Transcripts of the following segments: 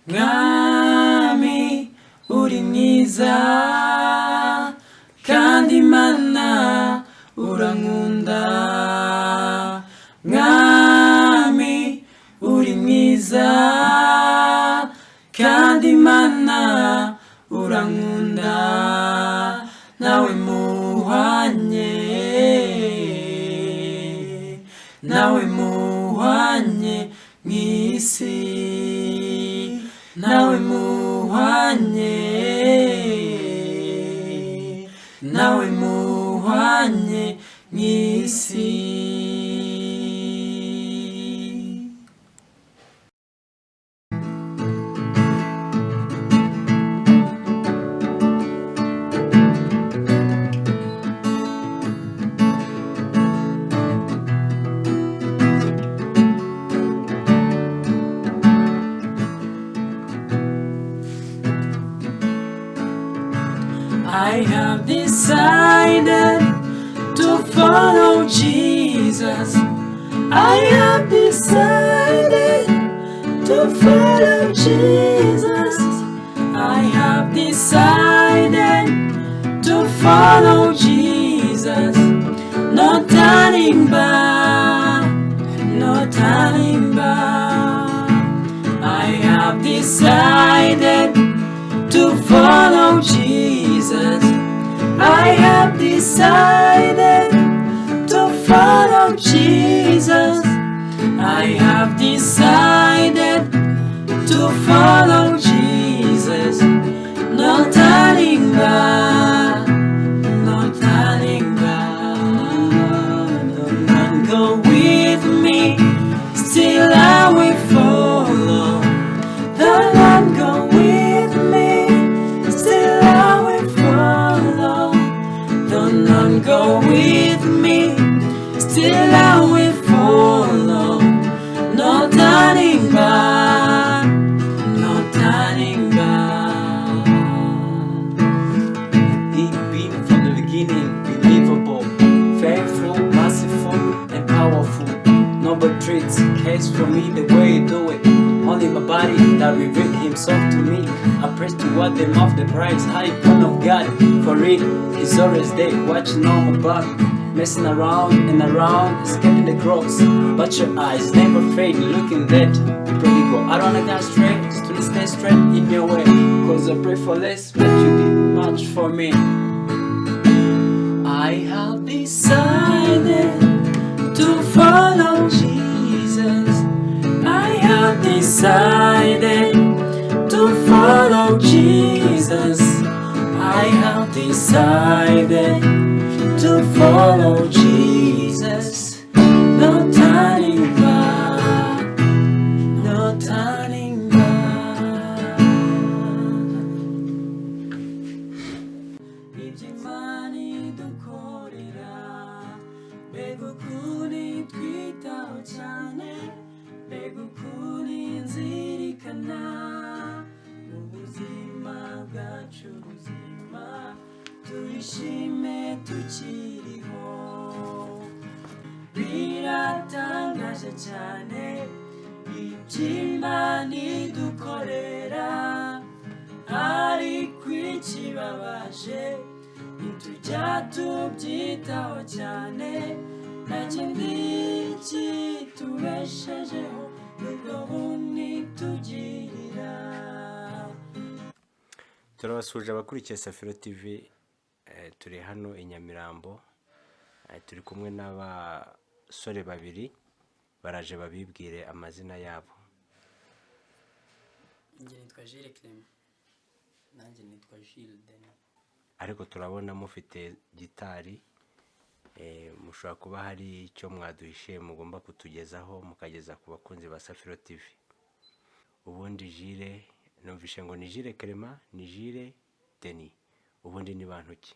mwami uri mwiza kandi mana urankunda mwami uri mwiza kandi mana urankunda nawe muhanye mwisi nawe muhanye mwisi I have decided to follow Jesus. I have decided to follow Jesus. I have decided to follow Jesus. No turning back, no turning back. I have decided to follow Jesus. I have decided to follow Jesus. I have decided to follow Jesus. No turning back, no turning back. No one go with me, still I will follow. The Lord go with me, still I will follow. The Lord go with me, still I will follow. No turning back, no turning back. He been from the beginning, believable, faithful, merciful, and powerful. Nobody treats case for me the way you do it. Only my body that revealed himself to me. I press toward the mouth, the prize, high point of God. For it, he's always there, watching on my back. Messing around and around, escaping the cross. But your eyes never fade, looking that prodigal. I don't wanna go straight, still stay straight in your way. Cause I pray for less, but you did much for me. I have decided to follow Jesus. I have decided to follow Jesus. I have decided to follow Jesus. No turning back, no turning back. Iby'Imana dukorera, mbega ukuntu twitaho cyane, mbega ukuntu nzirikana mu buzima bwacu buzima, turishime tukiriho. Biratangaje cyane iby'Imana dukorera, ariko ikibabaje ntitujya tubyitaho cyane. Nta kindi kitubeshejeho nubwo bundi tugirira. Turabasuje abakurikiye Safiro TV. Turi hano i Nyamirambo, turi kumwe n'abasore babiri baraje babibwire amazina yabo. Njye nitwa Jules Clément, nanjye nitwa Jules Denis. Ariko turabona mufite gitari, mushobora kuba hari icyo mwaduhishe mugomba kutugezaho mukageza ku bakunzi ba Safiro TV. Ubundi Jules, numvishe ngo ni Jules Clément, ni Jules Denis. Ubundi ni bantu ki?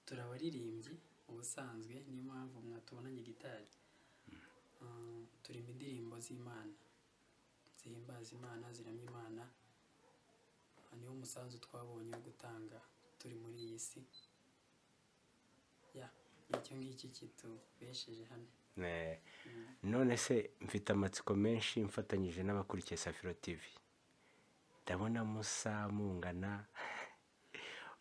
Turabaririmbyi ubusanzwe, niyo mpamvu mwatubonanye gitari. Turi mu ndirimbo z'Imana, zihimbaza Imana, ziramya Imana. Niwo umusanzu twabonye wo gutanga turi muri iyi si. Icyo ngiki kitubesheje hano. none se mfite amatsiko menshi mfatanyije n'abakurikiye Safiro TV, ndabona musa mungana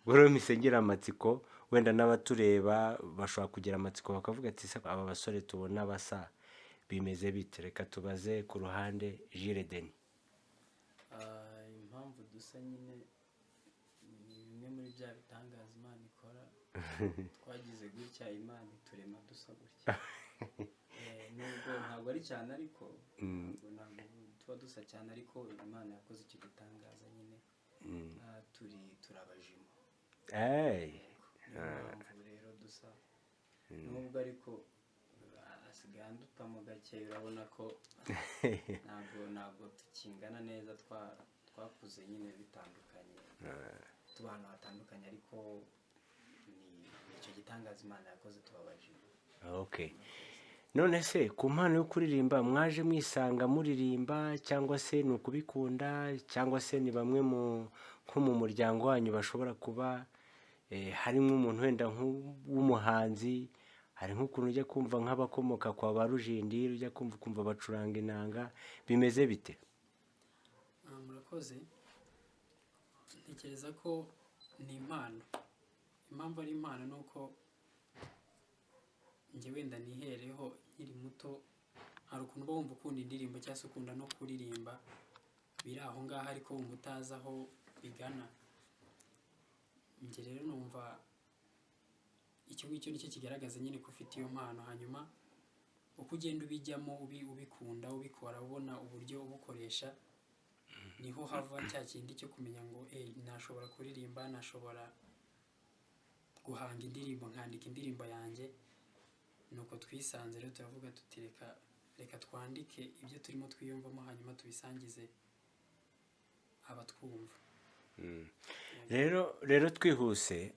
buri mise ngira amatsiko, wenda n'abatureba bashobora kugira amatsiko bakavuga ati aba basore tubona basa bimeze bite. Reka tubaze ku ruhande Jules Denis. impamvu dusa nyine ni bimwe muri bya bitangaza Imana ikora. Twagize gutya Imana iturema dusa gutya. Nubwo ntabwo ari cyane ariko ntabwo tuba dusa cyane, ariko Imana yakoze icyo gitangaza nyine. Turabajima. Impamvu rero dusa nubwo ariko asigaye anduta mu gake, urabona ko ntabwo tukingana neza, twakuze nyine bitandukanye, tuba ahantu hatandukanye, ariko ni icyo gitangaza Imana yakoze turabajima. Okay. None se ku mpano yo kuririmba mwaje mwisanga muririmba, cyangwa se ni ukubikunda, cyangwa se ni bamwe nko mu muryango wanyu bashobora kuba harimo umuntu wenda w'umuhanzi, hari nk'ukuntu ujya kumva nk'abakomoka kwa ba Rujindiri ujya kumva bacuranga inanga, bimeze bite? Murakoze. Ntekereza ko ni impano. Impamvu ari impano ni uko njye wenda nihereho nkiri muto, hari ukuntu uba wumva ukunda indirimbo cyangwa se ukunda no kuririmba biri aho ngaho, ariko wumva utazi aho bigana. Njye rero numva icyo ngicyo nicyo kigaragaza nyine ko ufite iyo mpano, hanyuma uko ugenda ubijyamo ubikunda ubikora ubona uburyo ubukoresha, niho hava cya kindi cyo kumenya ngo nashobora kuririmba, nashobora guhanga indirimbo, nkandika indirimbo yanjye. Nuko twisanze rero turavuga tuti reka twandike ibyo turimo twiyumvamo, hanyuma tubisangize abatwumva. Rero twihuse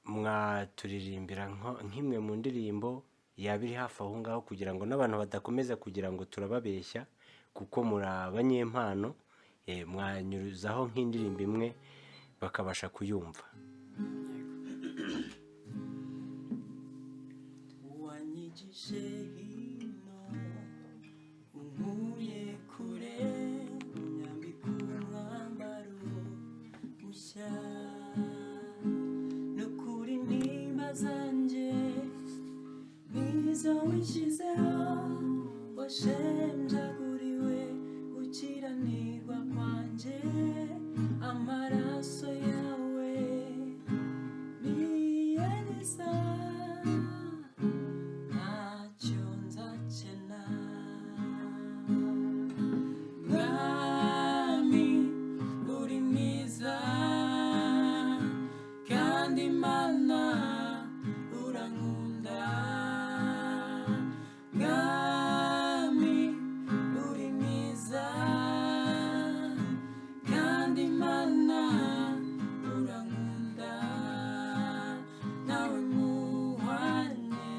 mwaturirimbira nk'imwe mu ndirimbo yaba iri hafi aho ngaho, kugira ngo n'abantu badakomeza kugira ngo turababeshya, kuko muri abanyempano, mwanyuzaho nk'indirimbo imwe bakabasha kuyumva. wanyigije hino unkuye kure, unyambika umwambaro mushya, n'ukuri nimba zanjye nizo wishyizeho, washenjaguriwe gukiranirwa kwanjye, amaraso yawe niyeza, ntacyo nzakena. Mwami uri mwiza kandi Imana urankunda, Mwami uri mwiza kandi Imana urankunda, nawe muhanye,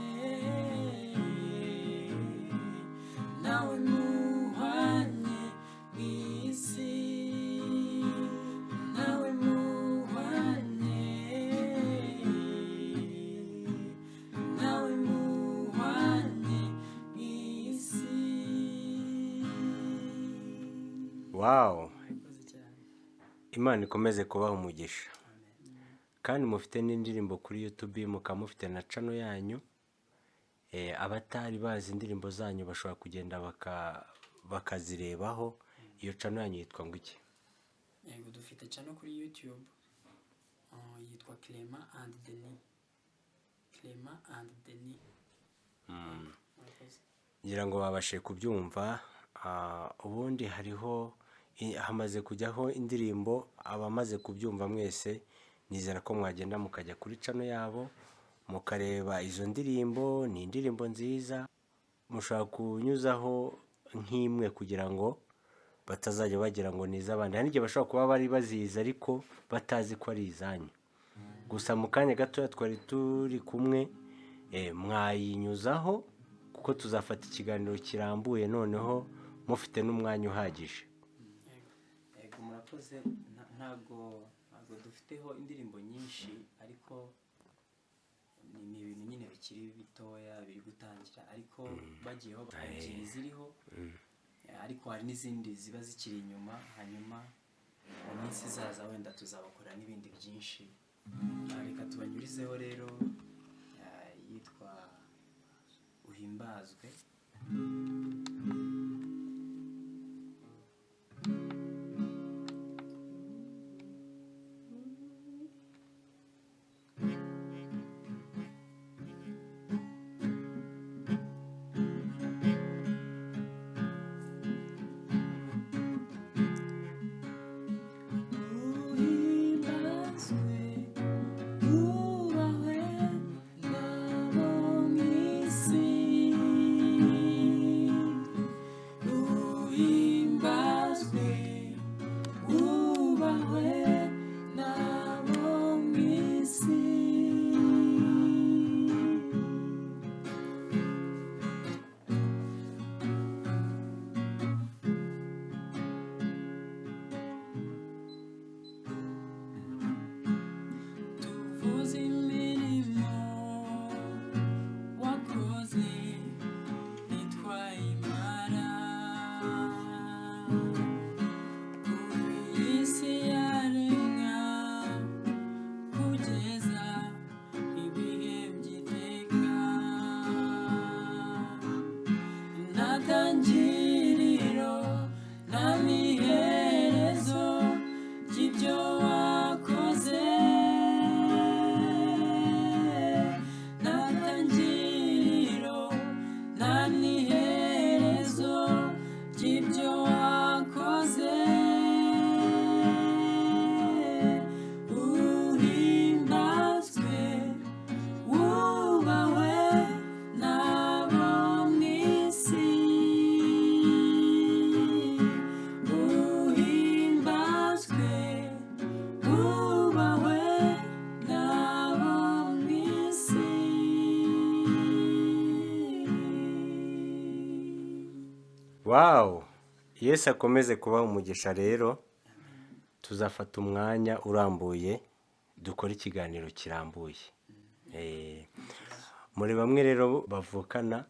nawe muhanye mw'isi, nawe muhanye, nawe muhanye mw'isi. Wow, Murakoze cyane. Imana ikomeze kubaha umugisha. Kandi mufite n'indirimbo kuri YouTube, mukaba mufite na channel yanyu. Abatari bazi indirimbo zanyu bashobora kugenda bakazirebaho. Iyo channel yanyu yitwa ngo iki? Yego, dufite channel kuri YouTube yitwa Clément and Denis. Clément and Denis. Murakoze. Ngira ngo babashe kubyumva. Ubundi hamaze kujyaho indirimbo, abamaze kubyumva mwese nizera ko mwagenda mukajya kuri channel yabo mukareba izo ndirimbo. Ni indirimbo nziza, mushobora kunyuzaho nk'imwe kugira ngo batazajya bagira ngo ni iz'abandi. Hari n'igihe bashobora kuba bari bazizi ariko batazi ko ari izanyu. Gusa mu kanya gato twari turi kumwe, mwayinyuzaho kuko tuzafata ikiganiro kirambuye noneho mufite n'umwanya uhagije. Yego murakoze. Ntabwo dufiteho indirimbo nyinshi, ariko ni ibintu nyine bikiri bitoya biri gutangira ariko bagiyeho ebyiri ziriho ariko hari n'izindi ziba zikiri inyuma hanyuma mu minsi izaza wenda tuzabakorera n'ibindi byinshi. Reka tubanyurizeho rero yitwa uhimbazwe. Wow, Yesu akomeze kubaha umugisha rero. Tuzafata umwanya urambuye dukora ikiganiro kirambuye. Muri bamwe rero bavukana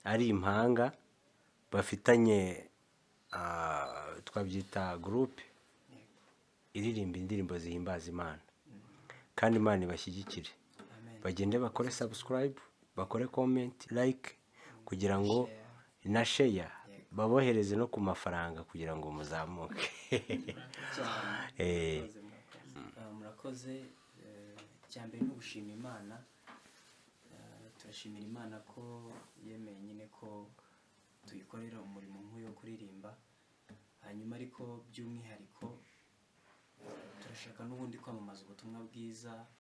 ari impanga bafitanye twabyita groupe iririmba indirimbo zihimbaza Imana, kandi Imana ibashyigikire. Bagende bakore subscribe, bakore comment, like kugira ngo na share babohereze no ku mafaranga kugira ngo muzamuke. Murakoze. Cyambere no gushima Imana. Turashimira Imana ko yemeye nyine ko tuyikorera umurimo nk'uyo kuririmba. Hanyuma ariko by'umwihariko turashaka n'ubundi kwamamaza ubutumwa bwiza